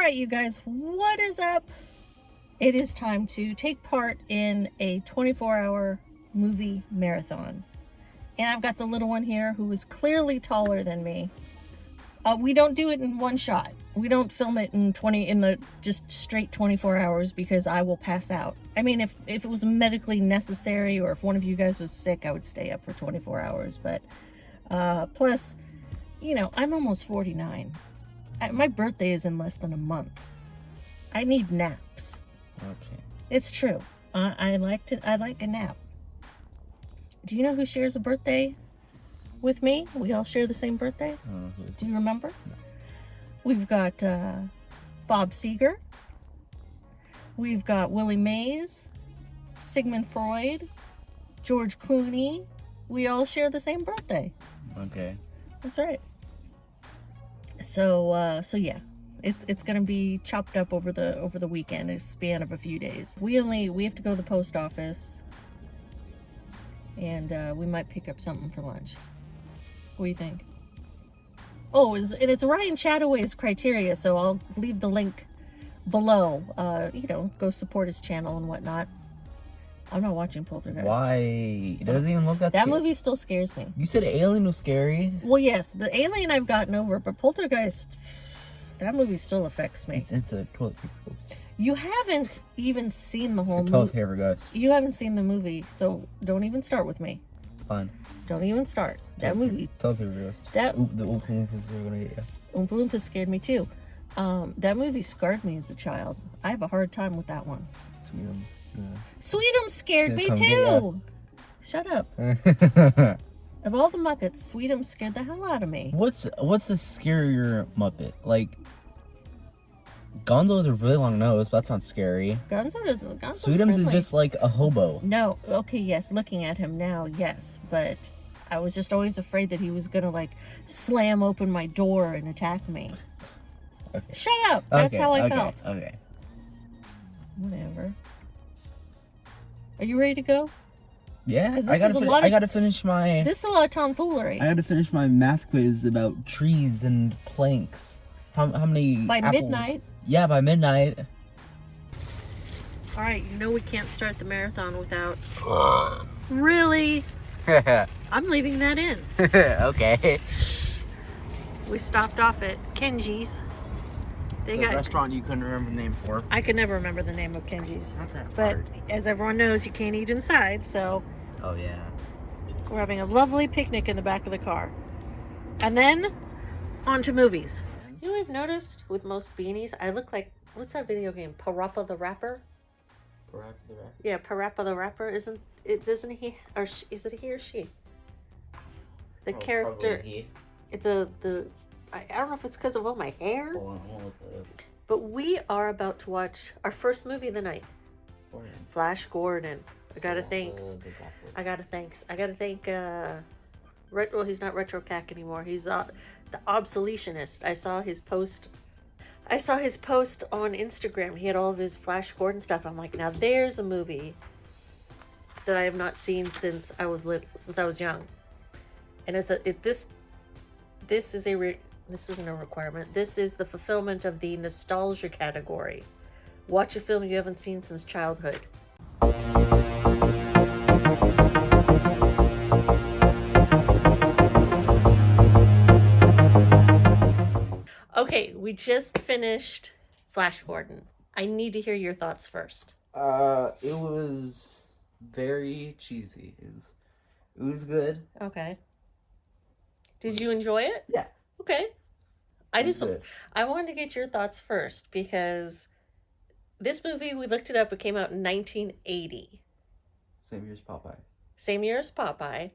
right, you guys, what is up? It is time to take part in a 24-hour movie marathon. And I've got the little one here who is clearly taller than me. We don't do it in one shot. We don't film it in just straight 24 hours because I will pass out. I mean, if it was medically necessary or if one of you guys was sick, I would stay up for 24 hours. But plus, you know, I'm almost 49. My birthday is in less than a month. I need naps. Okay. It's true. I like a nap. Do you know who shares a birthday with me? We all share the same birthday. Do you remember? No. We've got Bob Seger. We've got Willie Mays, Sigmund Freud, George Clooney. We all share the same birthday. Okay. That's right. So yeah, it's gonna be chopped up over the weekend, a span of a few days. We have to go to the post office, and we might pick up something for lunch. What do you think? Oh, it's Ryan Chattaway's criteria, so I'll leave the link below. Go support his channel and whatnot. I'm not watching Poltergeist. Why? It doesn't even look that That scary. movie still scares me. You said Alien was scary? Well, yes, the Alien I've gotten over, but Poltergeist, that movie still affects me. It's a toilet paper ghost. You haven't even seen the whole It's a toilet movie. paper ghost. You haven't seen the movie, so don't even start with me. Fine. Don't even start. That movie. Toilet paper ghost. The Oompa Loompas are gonna get you. Oompa Loompa scared me too. That movie scarred me as a child. I have a hard time with that one. Sweetums. Sweetums scared me Come get too. Shut up. Of all the Muppets, Sweetums scared the hell out of me. What's a scarier Muppet? Like, Gonzo has a really long nose, but that's not scary. Gonzo's Sweetums is just like a hobo. No, okay, yes, looking at him now, yes, but I was just always afraid that he was gonna like slam open my door and attack me. Okay. Shut up! That's how I felt. Okay. Whatever. Are you ready to go? Yeah, This I gotta finish my. This is a lot of tomfoolery. I gotta finish my math quiz about trees and planks. How many? By apples? midnight. Yeah, by midnight. All right, you know we can't start the marathon without. Really? I'm leaving that in. Okay. We stopped off at Kenji's. They The got. restaurant you couldn't remember the name for. I could never remember the name of Kenji's. Not that But hard. as everyone knows, you can't eat inside, so Oh yeah. we're having a lovely picnic in the back of the car. And then, on to movies. You know what I've noticed with most beanies? I look like, what's that video game? Parappa the Rapper? Yeah, Parappa the Rapper. Isn't he, or is it he or she? The character, I don't know if it's because of all my hair, but we are about to watch our first movie of the night. Flash Gordon. I gotta thank, well, he's not Retro Cack anymore. He's the Obsoletionist. I saw his post on Instagram. He had all of his Flash Gordon stuff. I'm like, now there's a movie that I have not seen since I was young. And this isn't a requirement. This is the fulfillment of the nostalgia category. Watch a film you haven't seen since childhood. Okay, we just finished Flash Gordon. I need to hear your thoughts first. It was very cheesy. It was good. Okay. Did you enjoy it? Yeah. Okay. Good. I wanted to get your thoughts first because this movie, we looked it up, it came out in 1980. Same year as Popeye. Same year as Popeye.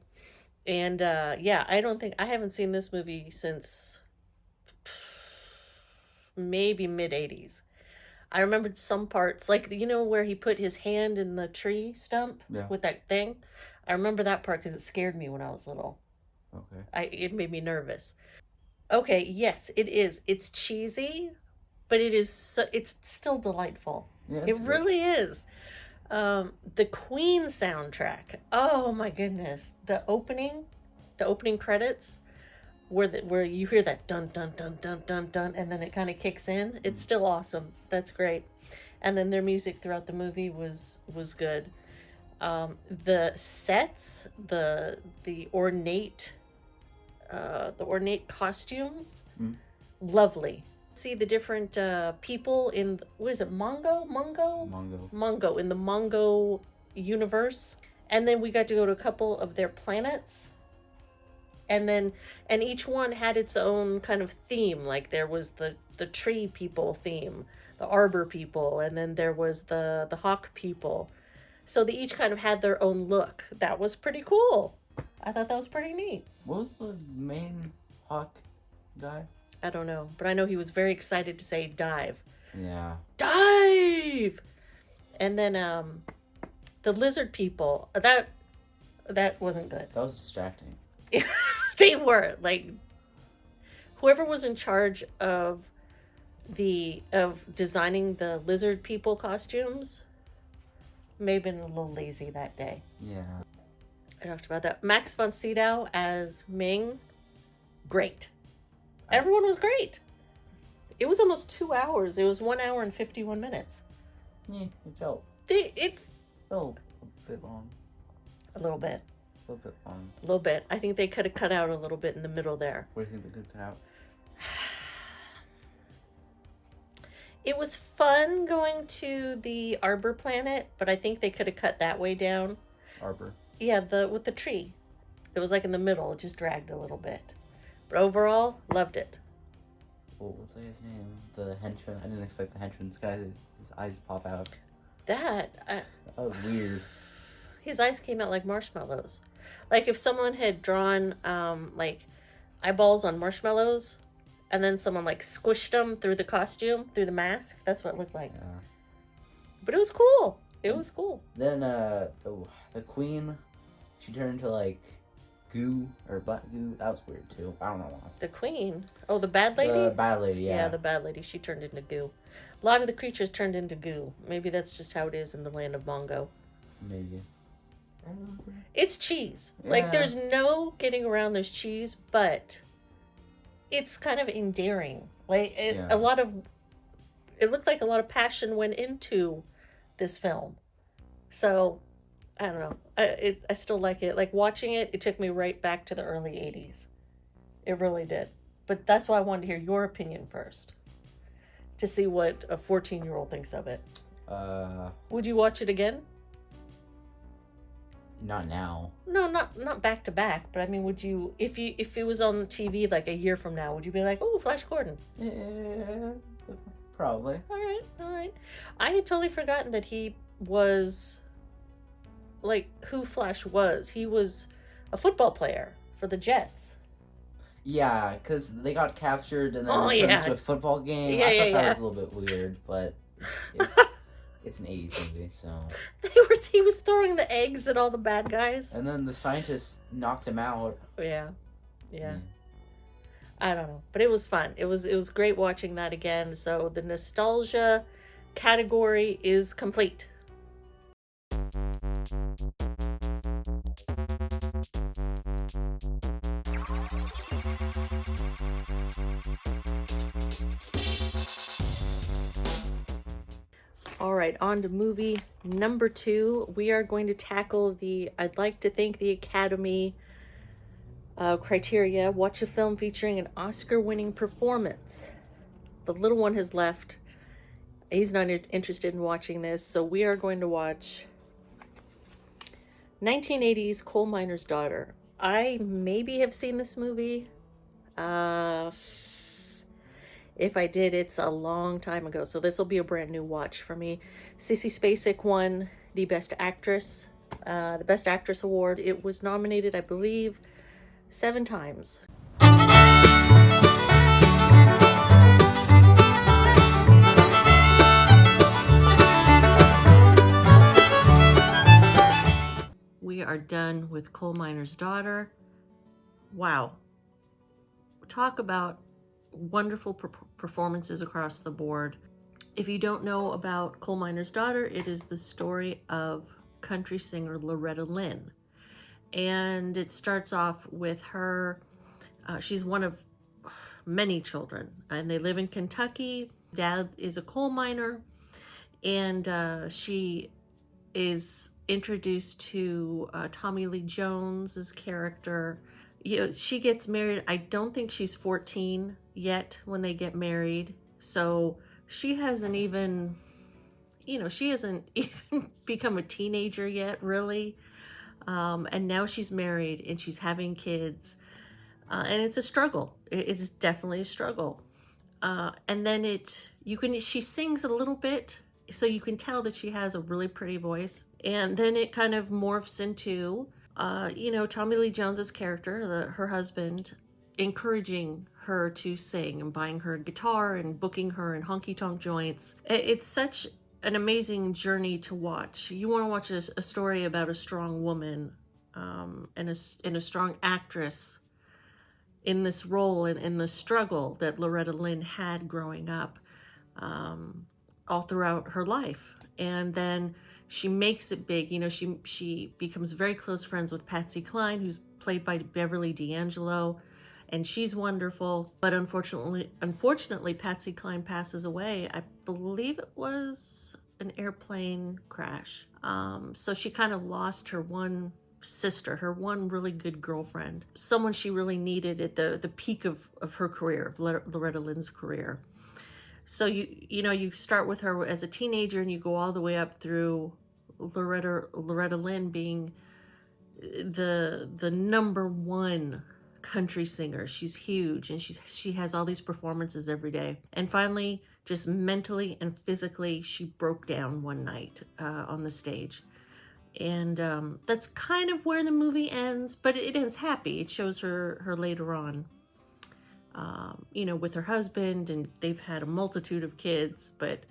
And I haven't seen this movie since maybe mid-80s. I remembered some parts, like, you know, where he put his hand in the tree stump with that thing? I remember that part because it scared me when I was little. Okay. It made me nervous. Okay, yes, it is. It's cheesy, but it's still delightful. Yeah, it really is. The Queen soundtrack. Oh my goodness. The opening credits. where you hear that dun dun dun dun dun dun, and then it kind of kicks in. It's still awesome. That's great. And then their music throughout the movie was good. The sets, the ornate costumes, lovely. See the different people in, what is it, Mongo in the Mongo universe. And then we got to go to a couple of their planets, and each one had its own kind of theme. Like there was the tree people theme, the arbor people, and then there was the hawk people. So they each kind of had their own look. That was pretty cool. I thought that was pretty neat. What was the main hawk guy? I don't know, but I know he was very excited to say dive. Yeah. Dive! And then the lizard people, that wasn't good. That was distracting. They were, like, whoever was in charge of designing the lizard people costumes may have been a little lazy that day. Yeah. I talked about that. Max von Sydow as Ming, great. Everyone was great. It was almost 2 hours. It was 1 hour and 51 minutes. Yeah, it felt a bit long. A little bit. A little bit long. A little bit. I think they could have cut out a little bit in the middle there. What do you think they could cut out? It was fun going to the Arbor planet, but I think they could have cut that way down. Arbor. Yeah, with the tree. It was like in the middle. It just dragged a little bit. But overall, loved it. What was his name? The henchman. I didn't expect the henchman's guy. His eyes pop out. That was weird. His eyes came out like marshmallows. Like if someone had drawn like eyeballs on marshmallows, and then someone like squished them through the costume, through the mask. That's what it looked like. Yeah. But it was cool. It was cool. Then the queen, she turned into like goo or butt goo. That was weird too. I don't know why. The queen? Oh, the bad lady? The bad lady, yeah. Yeah, the bad lady. She turned into goo. A lot of the creatures turned into goo. Maybe that's just how it is in the land of Mongo. Maybe. It's cheese. Yeah. Like, there's no getting around there's cheese, but it's kind of endearing. Like, it looked like a lot of passion went into this film. So, I don't know. I still like it. Like, watching it, it took me right back to the early 80s. It really did. But that's why I wanted to hear your opinion first. To see what a 14-year-old thinks of it. Would you watch it again? Not now. No, not back to back, but I mean, would you, if it was on TV like a year from now, would you be like, oh, Flash Gordon? Yeah, probably. All right. I had totally forgotten that he was, like, who Flash was. He was a football player for the Jets. Yeah, because they got captured and then it turned into a football game. I thought that was a little bit weird, but it's an 80s movie, so... He was throwing the eggs at all the bad guys. And then the scientists knocked him out. Yeah. I don't know. But it was fun. It was great watching that again. So the nostalgia category is complete. All right, on to movie number 2. We are going to tackle I'd like to thank the Academy criteria. Watch a film featuring an Oscar-winning performance. The little one has left. He's not interested in watching this, so we are going to watch 1980's Coal Miner's Daughter. I maybe have seen this movie. If I did, it's a long time ago, so this will be a brand new watch for me. Sissy Spacek won the Best Actress, the Best Actress Award. It was nominated, I believe, 7 times. We are done with Coal Miner's Daughter. Wow. Talk about wonderful performances across the board. If you don't know about Coal Miner's Daughter, it is the story of country singer Loretta Lynn. And it starts off with her She's one of many children, and they live in Kentucky. Dad is a coal miner, and she is introduced to Tommy Lee Jones's character. She gets married. I don't think she's 14 yet when they get married, so she hasn't even, she hasn't even become a teenager yet, really. And now she's married and she's having kids, and it's a struggle. It's definitely a struggle. And then she sings a little bit, so you can tell that she has a really pretty voice. And then it kind of morphs into, Tommy Lee Jones's character, her husband, encouraging her to sing and buying her a guitar and booking her in honky-tonk joints. It's such an amazing journey to watch. You want to watch a story about a strong woman, and a strong actress in this role and in the struggle that Loretta Lynn had growing up, all throughout her life. And then she makes it big. She becomes very close friends with Patsy Cline, who's played by Beverly D'Angelo, and she's wonderful. But unfortunately, Patsy Cline passes away. I believe it was an airplane crash. So she kind of lost her one sister, her one really good girlfriend, someone she really needed at the peak of her career, of Loretta Lynn's career. So you start with her as a teenager and you go all the way up through Loretta Lynn being the number one country singer. She's huge, and she has all these performances every day. And finally, just mentally and physically, she broke down one night on the stage. And that's kind of where the movie ends, but it ends happy. It shows her later on, with her husband, and they've had a multitude of kids, but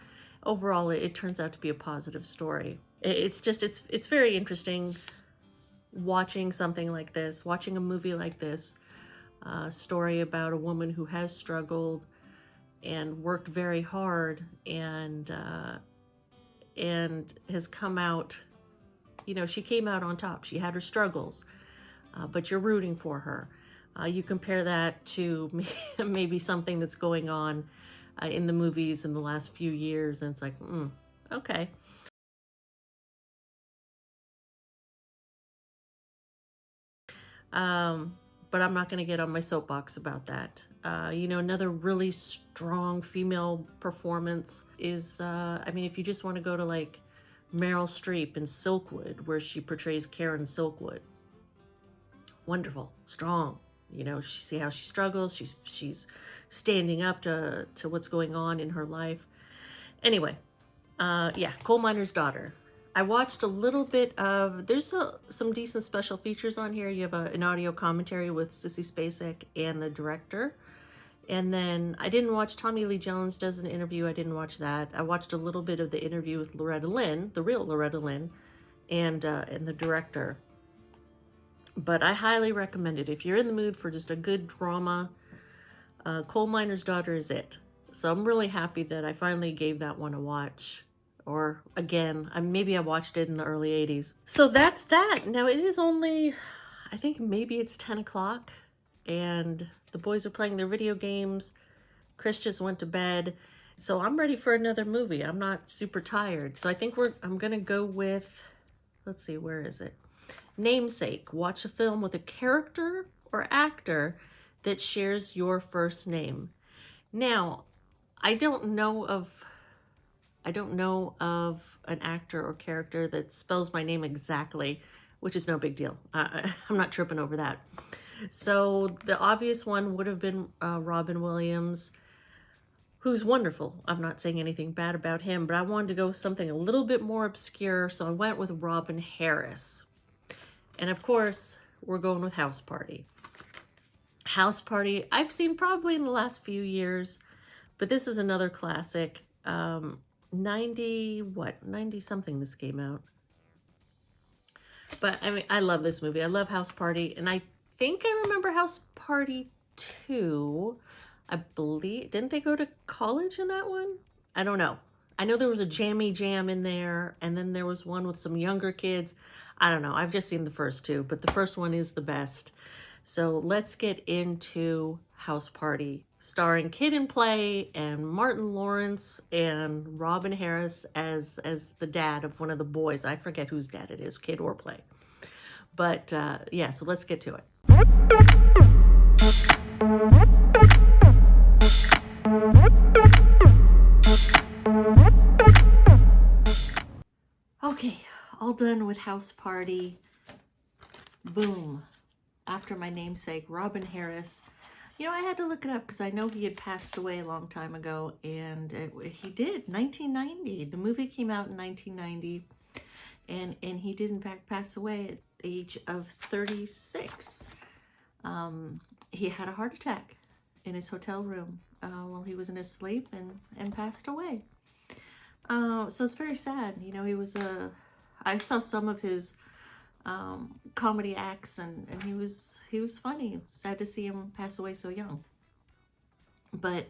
overall it turns out to be a positive story. It's very interesting watching something like this, watching a movie like this, story about a woman who has struggled and worked very hard and has come out. She came out on top. She had her struggles, but you're rooting for her. You compare that to maybe something that's going on in the movies in the last few years, and it's like, okay. But I'm not going to get on my soapbox about that. Another really strong female performance is, if you just want to go to like Meryl Streep in Silkwood, where she portrays Karen Silkwood. Wonderful, strong. See how she struggles. She's standing up to what's going on in her life. Anyway, Coal Miner's Daughter. I watched a little bit of, there's some decent special features on here. You have an audio commentary with Sissy Spacek and the director. And then I didn't watch, Tommy Lee Jones does an interview. I didn't watch that. I watched a little bit of the interview with Loretta Lynn, the real Loretta Lynn, and the director. But I highly recommend it. If you're in the mood for just a good drama, Coal Miner's Daughter is it. So I'm really happy that I finally gave that one a watch. Or again, maybe I watched it in the early 80s. So that's that. Now it is only, I think maybe it's 10 o'clock. And the boys are playing their video games. Chris just went to bed. So I'm ready for another movie. I'm not super tired. So I think I'm going to go with, let's see, where is it? Namesake. Watch a film with a character or actor that shares your first name. Now, I don't know of an actor or character that spells my name exactly, which is no big deal. I'm not tripping over that. So the obvious one would have been Robin Williams, who's wonderful. I'm not saying anything bad about him, but I wanted to go something a little bit more obscure, so I went with Robin Harris. And of course, we're going with House Party. House Party, I've seen probably in the last few years, but this is another classic. 90 something this came out. But I love this movie. I love House Party, and I think I remember House Party 2. I believe, didn't they go to college in that one? I don't know. I know there was a jammy jam in there, and then there was one with some younger kids. I don't know. I've just seen the first two, but the first one is the best. So let's get into House Party, starring Kid and Play and Martin Lawrence and Robin Harris as the dad of one of the boys. I forget whose dad it is, Kid or Play. But yeah, so let's get to it. Okay, all done with House Party. Boom. After my namesake, Robin Harris. You know, I had to look it up because I know he had passed away a long time ago, and he did, 1990. The movie came out in 1990, and he did in fact pass away at the age of 36. He had a heart attack in his hotel room while he was in his sleep and passed away. So it's very sad. You know, he was I saw some of his comedy acts, and he was funny. Sad to see him pass away so young. But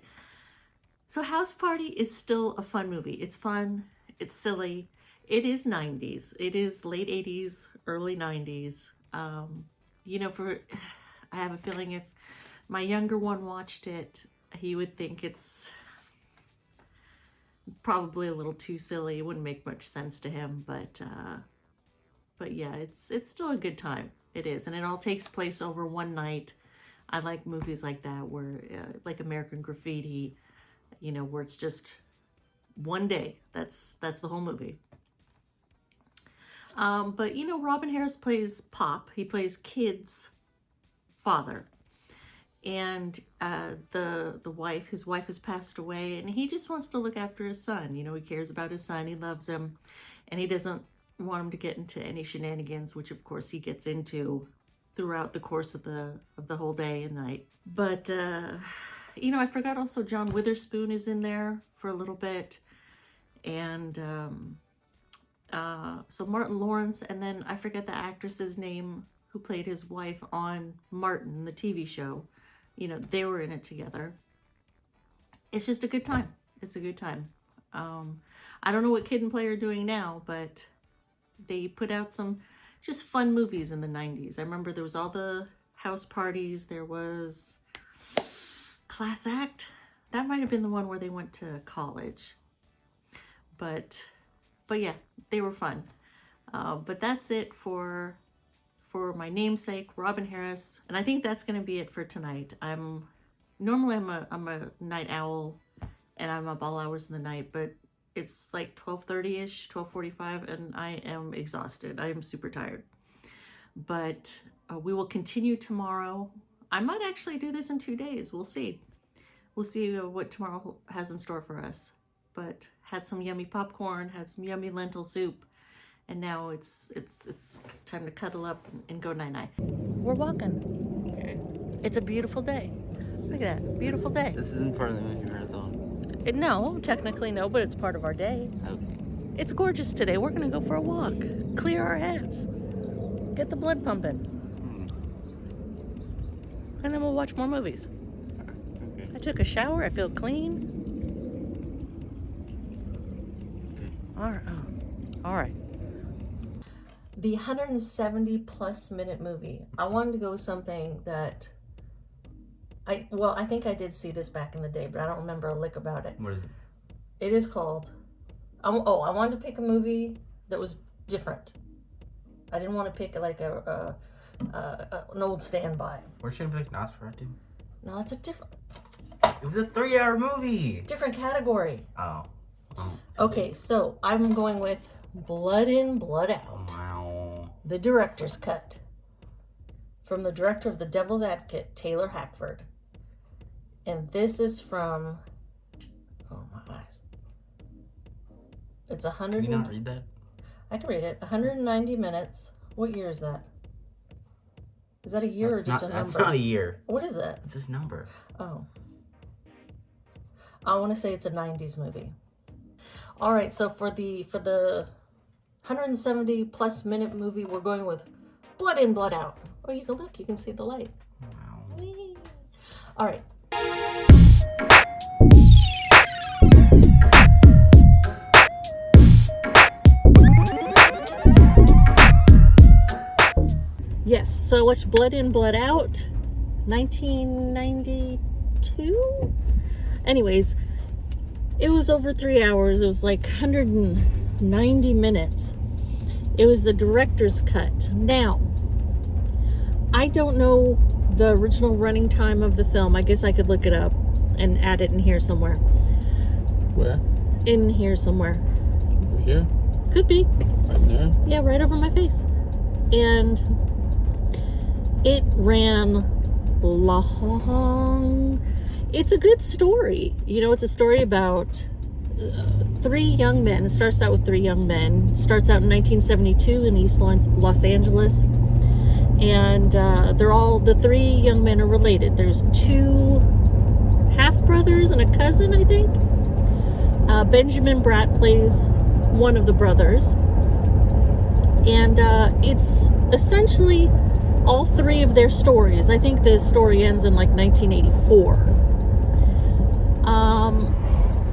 so House Party is still a fun movie. It's fun, it's silly, it is 90s, it is late 80s, early 90s. You know, I have a feeling if my younger one watched it, he would think it's probably a little too silly. It wouldn't make much sense to him, but yeah, it's still a good time. It is, and it all takes place over one night. I like movies like that, where like American Graffiti, you know, where it's just one day. That's the whole movie. But you know, Robin Harris plays Pop. He plays Kid's father, and his wife has passed away, and he just wants to look after his son. You know, he cares about his son. He loves him, and he doesn't want him to get into any shenanigans, which of course he gets into throughout the course of the whole day and night. But you know, I forgot also John Witherspoon is in there for a little bit, and so Martin Lawrence, and then I forget the actress's name who played his wife on Martin, the TV show. You know, they were in it together. It's just a good time. It's a good time. I don't know what Kid and Play are doing now, but they put out some just fun movies in the 90s. I remember there was all the House Parties. There was Class Act. That might have been the one where they went to college. But yeah, they were fun. But that's it for my namesake, Robin Harris. And I think that's going to be it for tonight. Normally I'm a night owl, and I'm up all hours of the night, but it's like 12:30ish, 12:45, and I am exhausted. I am super tired. But we will continue tomorrow. I might actually do this in 2 days. We'll see. We'll see what tomorrow has in store for us. But had some yummy popcorn, had some yummy lentil soup, and now it's time to cuddle up and go night-night. We're walking. Okay. It's a beautiful day. Look at that, beautiful day. This isn't part of the movie marathon. No, technically no, but it's part of our day. Okay. It's gorgeous today. We're gonna go for a walk, clear our heads, get the blood pumping, and then we'll watch more movies. Okay. I took a shower. I feel clean. Okay. All right. The 170 plus minute movie. I wanted to go with something that I think I did see this back in the day, but I don't remember a lick about it. What is it? It is called, I wanted to pick a movie that was different. I didn't want to pick like an old standby. Weren't you gonna pick Nosferatu? No, it's a different. It was a 3-hour movie. Different category. Oh. Okay, so I'm going with Blood In, Blood Out. Wow. The director's cut. From the director of The Devil's Advocate, Taylor Hackford. And this is from, oh my eyes. It's 100. Can you not read that? I can read it. 190 minutes. What year is that? Is that a year or just a number? That's not a year. What is that? It's his number. Oh. I want to say it's a 90s movie. All right, so for the 170 plus minute movie, we're going with Blood In, Blood Out. Oh, you can look. You can see the light. Wow. Whee. All right. Yes, so I watched Blood In, Blood Out, 1992. Anyways, it was over 3 hours. It was like 190 minutes. It was the director's cut. Now, I don't know the original running time of the film. I guess I could look it up and add it in here somewhere. Where? In here somewhere. Over here? Could be. Right in there? Yeah, right over my face. And it ran long. It's a good story. You know, it's a story about 3 young men. It starts out with 3 young men. Starts out in 1972 in East Los Angeles. And the 3 young men are related. There's 2 half-brothers and a cousin, I think. Benjamin Bratt plays one of the brothers. And it's essentially all 3 of their stories. I think the story ends in like 1984.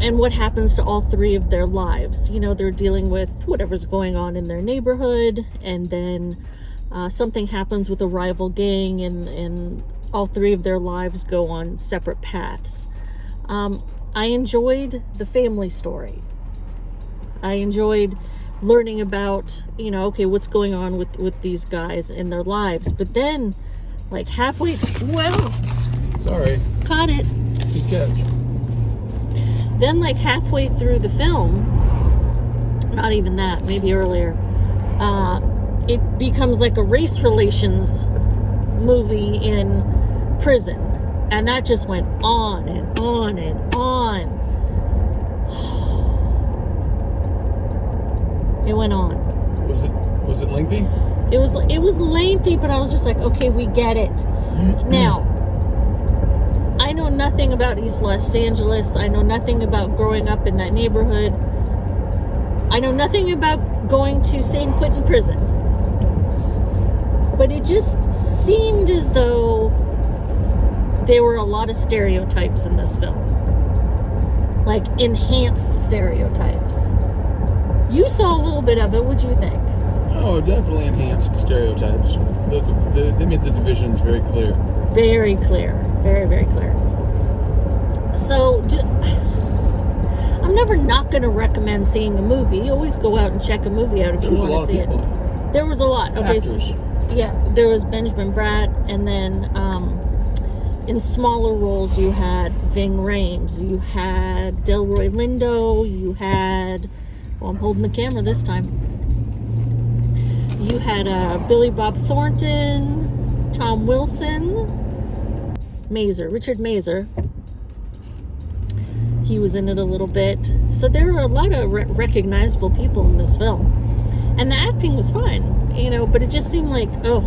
And what happens to all 3 of their lives. You know, they're dealing with whatever's going on in their neighborhood, and then something happens with a rival gang, and all 3 of their lives go on separate paths. I enjoyed the family story. I enjoyed learning about, you know, okay, what's going on with these guys in their lives. But then, like halfway, well, sorry, caught it. Good catch. Then, like halfway through the film, not even that, maybe earlier, it becomes like a race relations movie in prison. And that just went on and on and on. It went on. Was it lengthy? It was lengthy, but I was just like, okay, we get it. Now, I know nothing about East Los Angeles. I know nothing about growing up in that neighborhood. I know nothing about going to San Quentin prison. But it just seemed as though there were a lot of stereotypes in this film. Like enhanced stereotypes. You saw a little bit of it. What'd you think? Oh, definitely enhanced stereotypes. They made the divisions very clear. Very clear. Very, very clear. So, I'm never not going to recommend seeing a movie. You always go out and check a movie out if you want to see it. There was a lot. Okay, actors. Yeah, there was Benjamin Bratt, and then in smaller roles you had Ving Rhames, you had Delroy Lindo, you had, well, I'm holding the camera this time. You had Billy Bob Thornton, Tom Wilson, Richard Mazer. He was in it a little bit. So there were a lot of recognizable people in this film. And the acting was fine, you know, but it just seemed like, oh.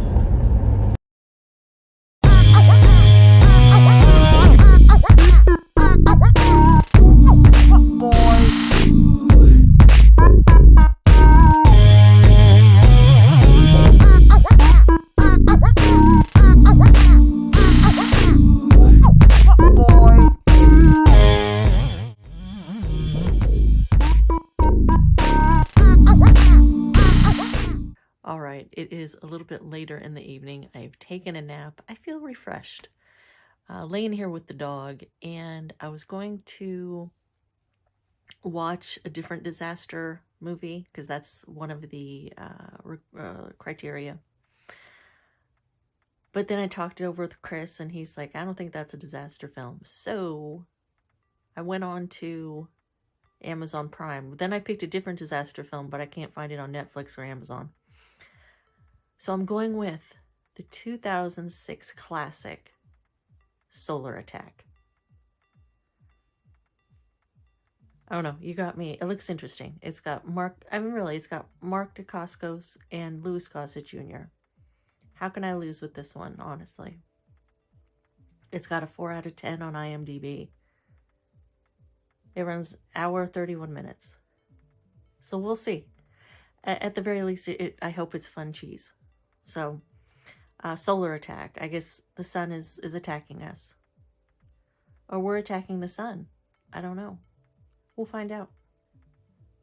All right, it is a little bit later in the evening. I've taken a nap. I feel refreshed. Laying here with the dog, and I was going to watch a different disaster movie because that's one of the criteria. But then I talked it over with Chris, and he's like, I don't think that's a disaster film. So I went on to Amazon Prime. Then I picked a different disaster film, but I can't find it on Netflix or Amazon. So I'm going with the 2006 classic, Solar Attack. I don't know, you got me. It looks interesting. It's got Mark Dacascos and Louis Gossett Jr. How can I lose with this one, honestly? It's got a 4 out of 10 on IMDb. It runs hour 31 minutes. So we'll see. At the very least, I hope it's fun cheese. So, Solar Attack. I guess the sun is attacking us. Or we're attacking the sun. I don't know. We'll find out.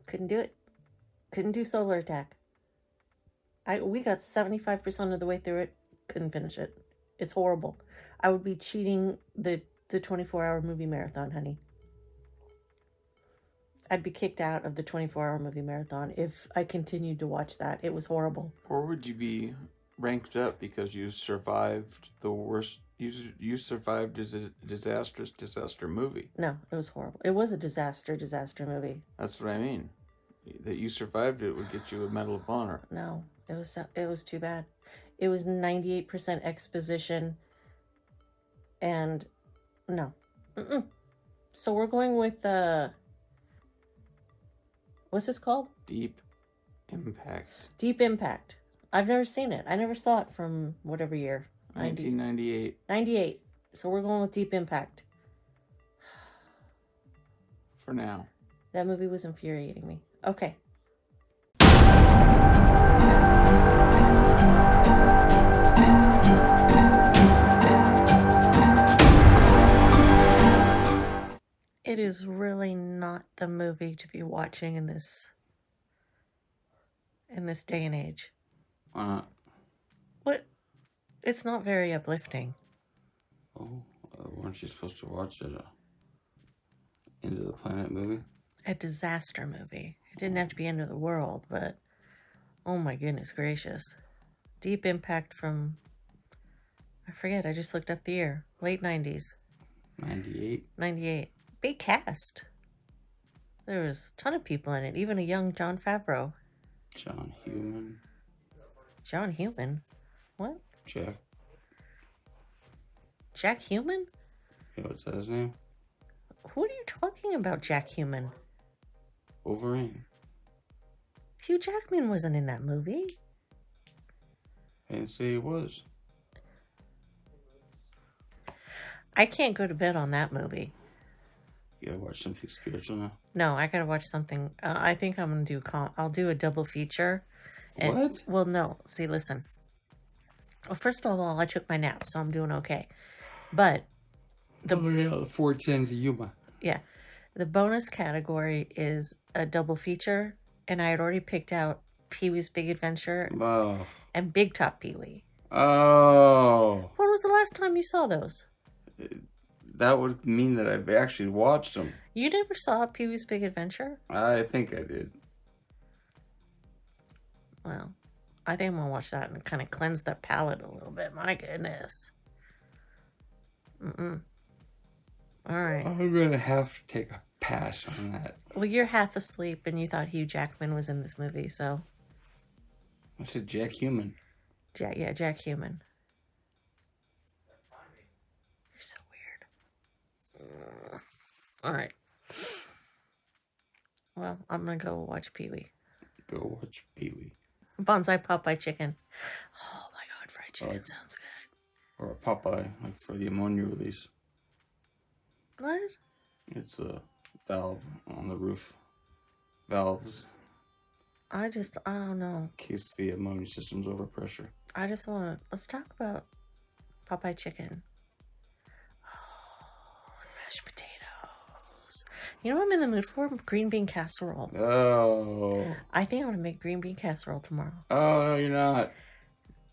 Couldn't do it. Couldn't do Solar Attack. We got 75% of the way through it. couldn't finish it. It's horrible. I would be cheating the 24-hour movie marathon, honey. I'd be kicked out of the 24-hour movie marathon if I continued to watch that. It was horrible. Or would you be ranked up because you survived the worst? You survived a disastrous disaster movie. No, it was horrible. It was a disaster movie. That's what I mean. That you survived it would get you a Medal of Honor. No, it was too bad. It was 98% exposition, and no. So we're going with what's this called? Deep Impact. Deep Impact. I've never seen it. I never saw it from whatever year. 1998. 98. So we're going with Deep Impact. For now. That movie was infuriating me. Okay. It is really not the movie to be watching in this day and age. What? It's not very uplifting. Oh, weren't you supposed to watch it? End of the Planet movie? A disaster movie. It didn't have to be end of the world, but oh my goodness gracious. Deep Impact from, I forget, I just looked up the year. Late 90s. 98? 98. Big cast. There was a ton of people in it, even a young Jon Favreau. John Heumann. John Heumann? What? Jack Heumann? Yeah, what's that his name? Who are you talking about, Jack Heumann? Wolverine. Hugh Jackman wasn't in that movie. I didn't say he was. I can't go to bed on that movie. You gotta watch something spiritual now? No, I gotta watch something. I think I'm gonna do. I'll do a double feature. And, what? Well, no. See, listen. Well, first of all, I took my nap, so I'm doing okay. But the 410 to Yuma. Yeah, the bonus category is a double feature, and I had already picked out Pee-wee's Big Adventure and Big Top Pee-wee. Oh. When was the last time you saw those? That would mean that I've actually watched them. You never saw Pee-wee's Big Adventure? I think I did. Well, I think I'm going to watch that and kind of cleanse the palate a little bit. My goodness. All right. I'm going to have to take a pass on that. Well, you're half asleep and you thought Hugh Jackman was in this movie, so. I said Jack Heumann. Jack Heumann. You're so weird. All right. Well, I'm going to go watch Pee-wee. Go watch Pee-wee. Bonsai Popeye chicken. Oh my God, fried chicken sounds good. Or a Popeye, like for the ammonia release. What? It's a valve on the roof. Valves. I don't know. In case the ammonia system's over pressure. Let's talk about Popeye chicken. Oh, mashed potatoes. You know what I'm in the mood for? Green bean casserole. Oh. I think I'm going to make green bean casserole tomorrow. Oh, no, you're not.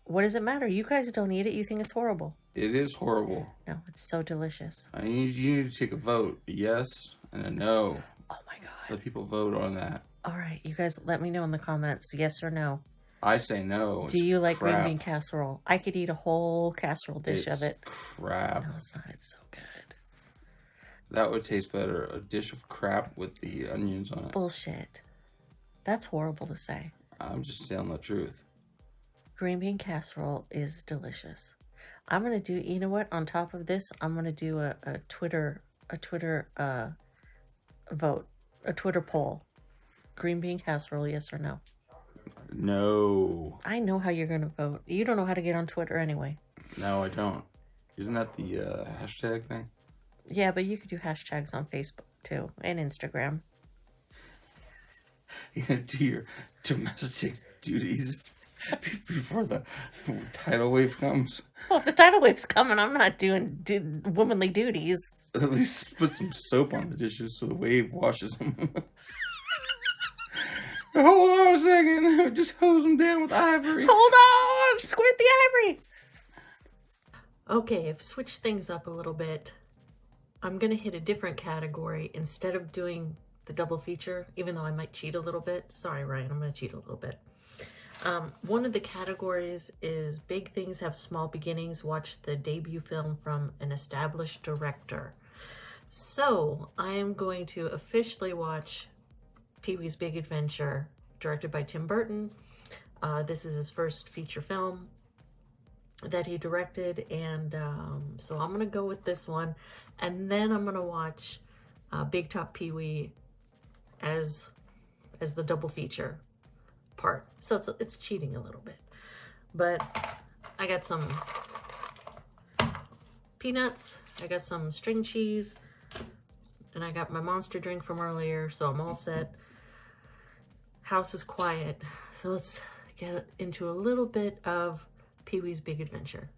What does it matter? You guys don't eat it. You think it's horrible. It is horrible. No, it's so delicious. You need to take a vote. A yes and a no. Oh my God. Let people vote on that. All right. You guys let me know in the comments. Yes or no. I say no. Do you like green bean casserole? I could eat a whole casserole dish of it. Crap. No, it's not. It's so good. That would taste better. A dish of crap with the onions on it. Bullshit. That's horrible to say. I'm just telling the truth. Green bean casserole is delicious. I'm going to do, you know what? On top of this, I'm going to do a Twitter vote, a Twitter poll. Green bean casserole, yes or no? No. I know how you're going to vote. You don't know how to get on Twitter anyway. No, I don't. Isn't that the hashtag thing? Yeah, but you could do hashtags on Facebook too and Instagram. You're going to do your domestic duties before the tidal wave comes. Well, if the tidal wave's coming, I'm not doing womanly duties. At least put some soap on the dishes so the wave washes them. Hold on a second. Just hose them down with ivory. Hold on. Squirt the ivory. Okay, I've switched things up a little bit. I'm gonna hit a different category instead of doing the double feature, even though I might cheat a little bit. Sorry, Ryan, I'm gonna cheat a little bit. One of the categories is Big Things Have Small Beginnings. Watch the debut film from an established director. So I am going to officially watch Pee-wee's Big Adventure, directed by Tim Burton. This is his first feature film that he directed, and so I'm gonna go with this one, and then I'm gonna watch Big Top Pee-wee as the double feature part. So it's cheating a little bit, but I got some peanuts, I got some string cheese, and I got my monster drink from earlier, so I'm all set. House is quiet, so let's get into a little bit of Pee-wee's Big Adventure.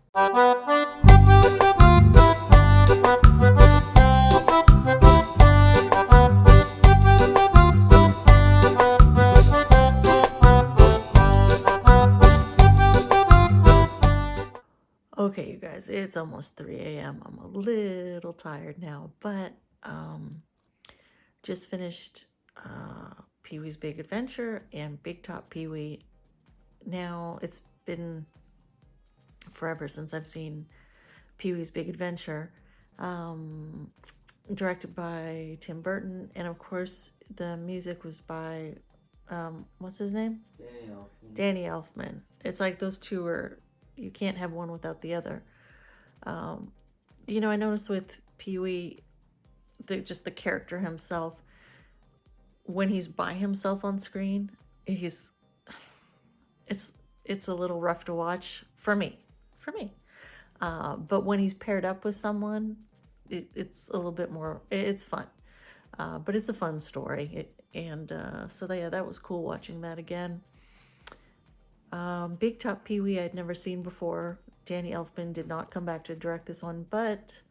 Okay, you guys, it's almost 3 a.m. I'm a little tired now, but just finished Pee-wee's Big Adventure and Big Top Pee-wee. Now, it's been forever since I've seen Pee-wee's Big Adventure, directed by Tim Burton, and of course the music was by what's his name? Danny Elfman. It's like those two are, you can't have one without the other. You know, I noticed with Pee-wee, just the character himself, when he's by himself on screen, it's a little rough to watch for me. But when he's paired up with someone, it's a little bit more, it's fun. But it's a fun story. So that was cool watching that again. Big Top Pee-wee I'd never seen before. Danny Elfman did not come back to direct this one, but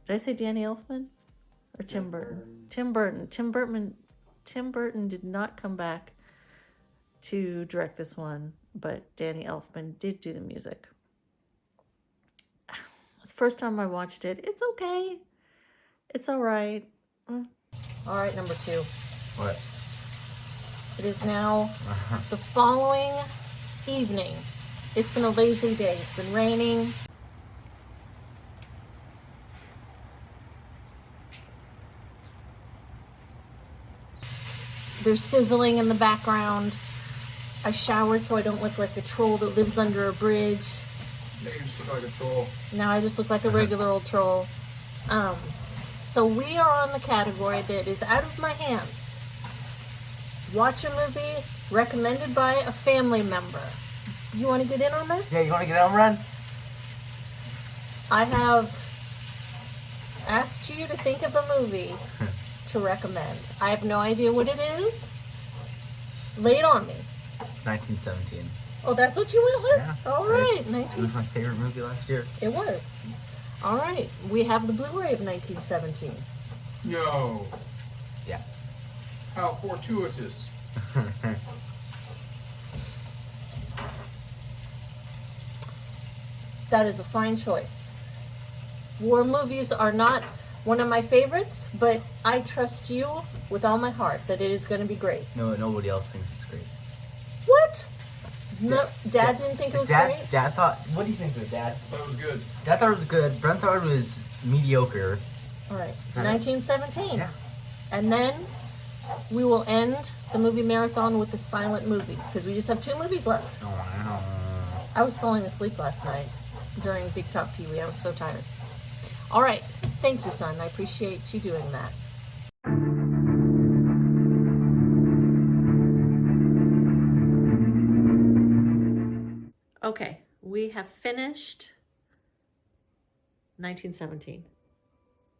did I say Danny Elfman or Tim Burton? Tim Burton did not come back to direct this one, but Danny Elfman did do the music. It's the first time I watched it. It's okay. It's all right. All right, number 2. What? It is now the following evening. It's been a lazy day. It's been raining. There's sizzling in the background. I showered so I don't look like a troll that lives under a bridge. Now you just look like a troll. Now I just look like a regular old troll. So we are on the category that is out of my hands. Watch a movie recommended by a family member. You want to get in on this? Yeah, you want to get on, Run? I have asked you to think of a movie to recommend. I have no idea what it is. Lay it on me. It's 1917. Oh, that's what you went with? Yeah. All right. It was my favorite movie last year. It was. All right. We have the Blu-ray of 1917. No. Yeah. How fortuitous. That is a fine choice. War movies are not one of my favorites, but I trust you with all my heart that it is going to be great. No, nobody else thinks it's great. What? No, Dad didn't think it was great? Dad thought, what do you think of it, Dad? I thought it was good. Dad thought it was good. Brent thought it was mediocre. All right, 1917. Yeah. And then we will end the movie marathon with the silent movie, because we just have 2 movies left. I was falling asleep last night during Big Top Pee-wee. I was so tired. All right. Thank you, son. I appreciate you doing that. Okay. We have finished 1917.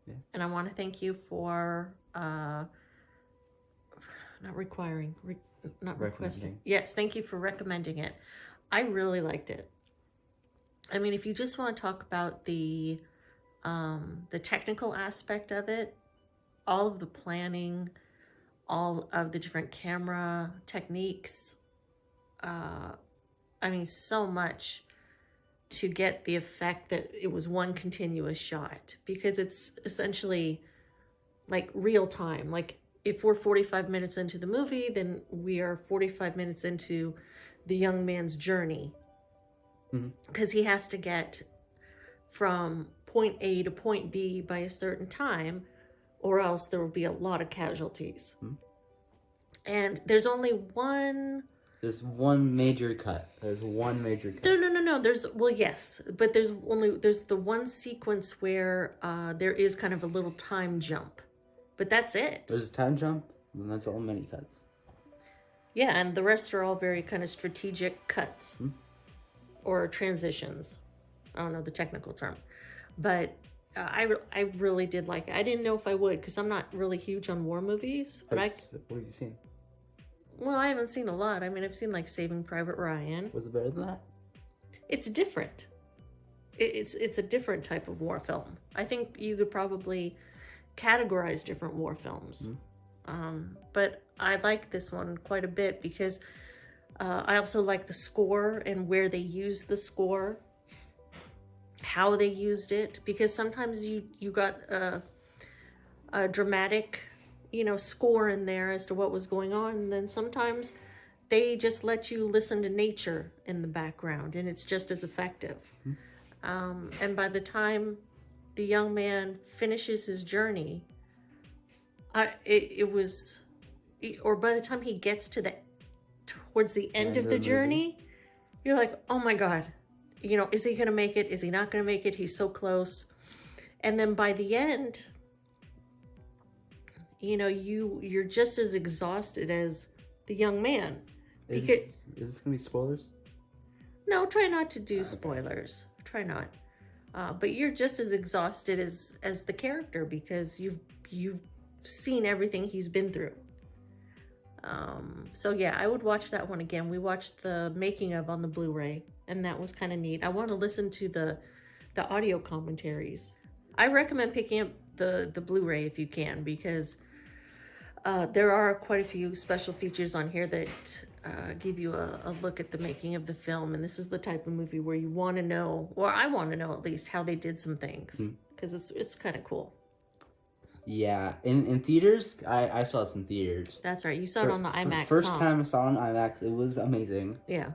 Yeah. And I want to thank you for not requesting. Yes, thank you for recommending it. I really liked it. I mean, if you just want to talk about the technical aspect of it, all of the planning, all of the different camera techniques, I mean, so much to get the effect that it was one continuous shot, because it's essentially like real time. Like if we're 45 minutes into the movie, then we are 45 minutes into the young man's journey, because he has to get from point A to point B by a certain time, or else there will be a lot of casualties. And there's only one... There's one major cut. There's one major cut. No. Well, yes, but there's the one sequence where there is kind of a little time jump, but that's it. There's a time jump, and that's all mini cuts. Yeah, and the rest are all very kind of strategic cuts or transitions. I don't know the technical term, but I really did like it. I didn't know if I would, because I'm not really huge on war movies. But what have you seen? Well, I haven't seen a lot. I mean, I've seen like Saving Private Ryan. Was it better than that? It's different. It's a different type of war film. I think you could probably categorize different war films. But I like this one quite a bit because I also like the score and where they used the score, how they used it, because sometimes you got a dramatic, score in there as to what was going on, and then sometimes they just let you listen to nature in the background, and it's just as effective. And by the time the young man finishes his journey, by the time he gets towards the end of the journey, you're like, oh my God, is he gonna make it? Is he not gonna make it? He's so close. And then by the end, you're just as exhausted as the young man. Is this gonna be spoilers? No, try not to do spoilers. Try not. But you're just as exhausted as the character, because you've seen everything he's been through. So yeah, I would watch that one again. We watched the making of on the Blu-ray, and that was kind of neat. I want to listen to the audio commentaries. I recommend picking up the Blu-ray if you can, because there are quite a few special features on here that give you a look at the making of the film. And this is the type of movie where you want to know, or I want to know at least, how they did some things, because it's kind of cool. Yeah, in theaters, I saw it in theaters. That's right, you saw it on the IMAX. First time I saw it on IMAX, it was amazing. Yeah,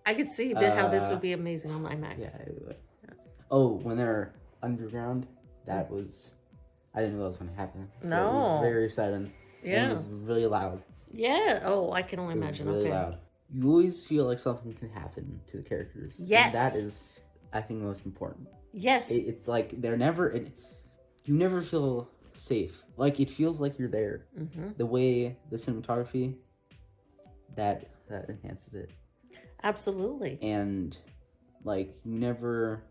I could see how this would be amazing on IMAX. Yeah, it would. Yeah. Oh, when they're underground, that was... I didn't know that was going to happen. So no. It was very exciting. Yeah. And it was really loud. Yeah. Oh, I can only imagine. It was really loud. You always feel like something can happen to the characters. Yes. And that is, I think, most important. Yes. It's like they're never... you never feel safe. Like, it feels like you're there. The way the cinematography, that enhances it. Absolutely. And, like, you never...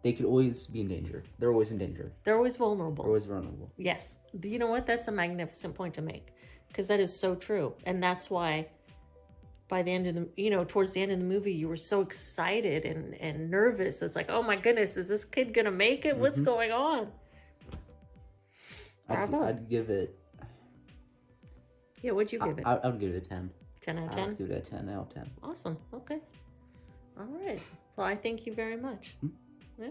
They could always be in danger. They're always in danger. They're always vulnerable. They're always vulnerable. Yes. You know what? That's a magnificent point to make, because that is so true. And that's why by the end of the, towards the end of the movie, you were so excited and nervous. It's like, oh my goodness, is this kid going to make it? What's going on? I'd give it... Yeah, what'd you give it? I would give it a 10. 10 out of 10? I'd give it a 10 out of 10. Awesome. Okay. All right. Well, I thank you very much. Yeah.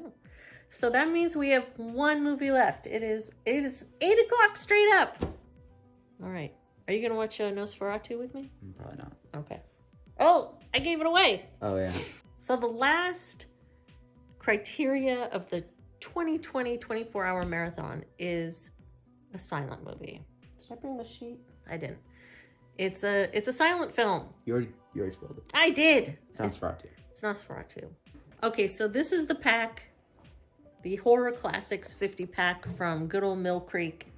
So that means we have one movie left. It is 8 o'clock straight up. All right. Are you going to watch Nosferatu with me? Probably not. Okay. Oh, I gave it away. Oh, yeah. So the last criteria of the 2020 24-hour marathon is a silent movie. Did I bring the sheet? I didn't. It's a silent film. You already spoiled it. I did. It's Nosferatu. It's Nosferatu. Okay, so this is the pack, the Horror Classics 50 pack from good old Mill Creek.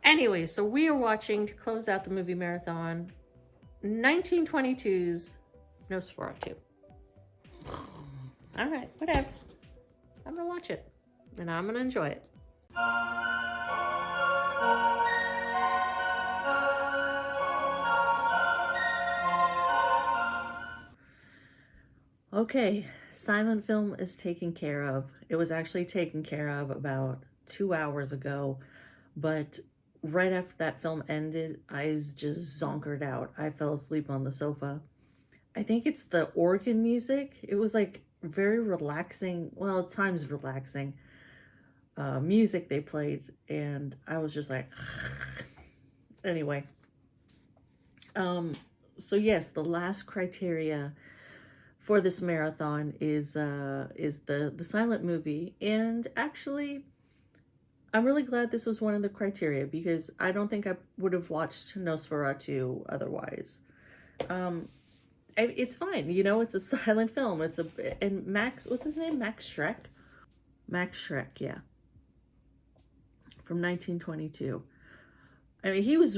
Anyway, so we are watching, to close out the movie marathon, 1922's Nosferatu. All right, whatevs. I'm gonna watch it, and I'm gonna enjoy it. Okay, silent film is taken care of. It was actually taken care of about 2 hours ago, but right after that film ended, I just zonkered out. I fell asleep on the sofa. I think it's the organ music. It was like very relaxing, well, at times relaxing, music they played, and I was just like, anyway. So yes, the last criteria for this marathon is the silent movie, and actually, I'm really glad this was one of the criteria because I don't think I would have watched Nosferatu otherwise. It's fine, you know, it's a silent film. And Max, what's his name? Max Schreck? Max Schreck, yeah. From 1922. I mean, he was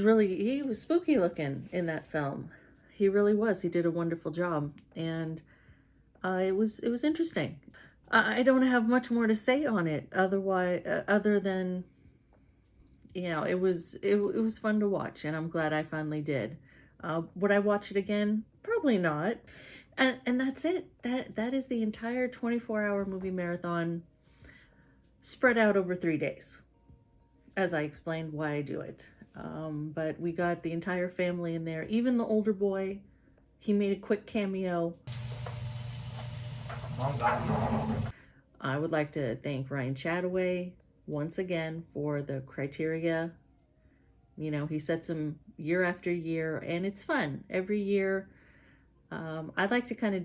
spooky looking in that film. He really was. He did a wonderful job. And it was interesting. I don't have much more to say on it other than, you know, it was fun to watch, and I'm glad I finally did. Would I watch it again? Probably not. And that's it. That is the entire 24-hour movie marathon spread out over 3 days, as I explained why I do it. But we got the entire family in there, even the older boy. He made a quick cameo. I would like to thank Ryan Chattaway once again for the criteria. You know, he sets them year after year, and it's fun every year. I'd like to kind of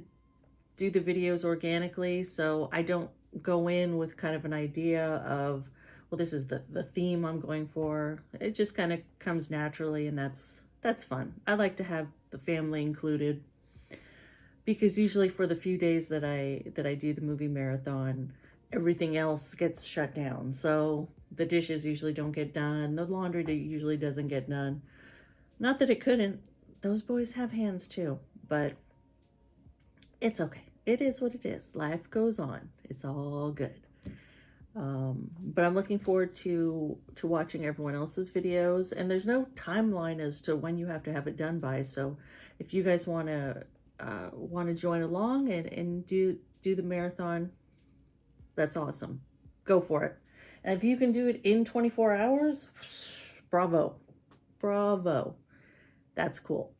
do the videos organically, so I don't go in with kind of an idea of, well, this is the theme I'm going for. It just kind of comes naturally, and that's fun. I like to have the family included, because usually for the few days that I do the movie marathon, everything else gets shut down. So the dishes usually don't get done. The laundry usually doesn't get done. Not that it couldn't. Those boys have hands too, but it's okay. It is what it is. Life goes on. It's all good. But I'm looking forward to watching everyone else's videos, and there's no timeline as to when you have to have it done by. So if you guys want to join along and do the marathon, that's awesome. Go for it. And if you can do it in 24 hours, bravo. That's cool.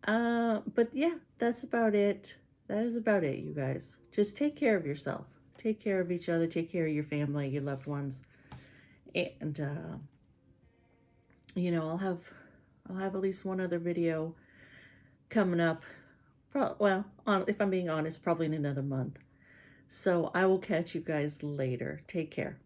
But yeah, that's about it. That is about it, you guys. Just take care of yourself. Take care of each other. Take care of your family, your loved ones. And, you know, I'll have at least one other video coming up. Well, if I'm being honest, probably in another month. So I will catch you guys later. Take care.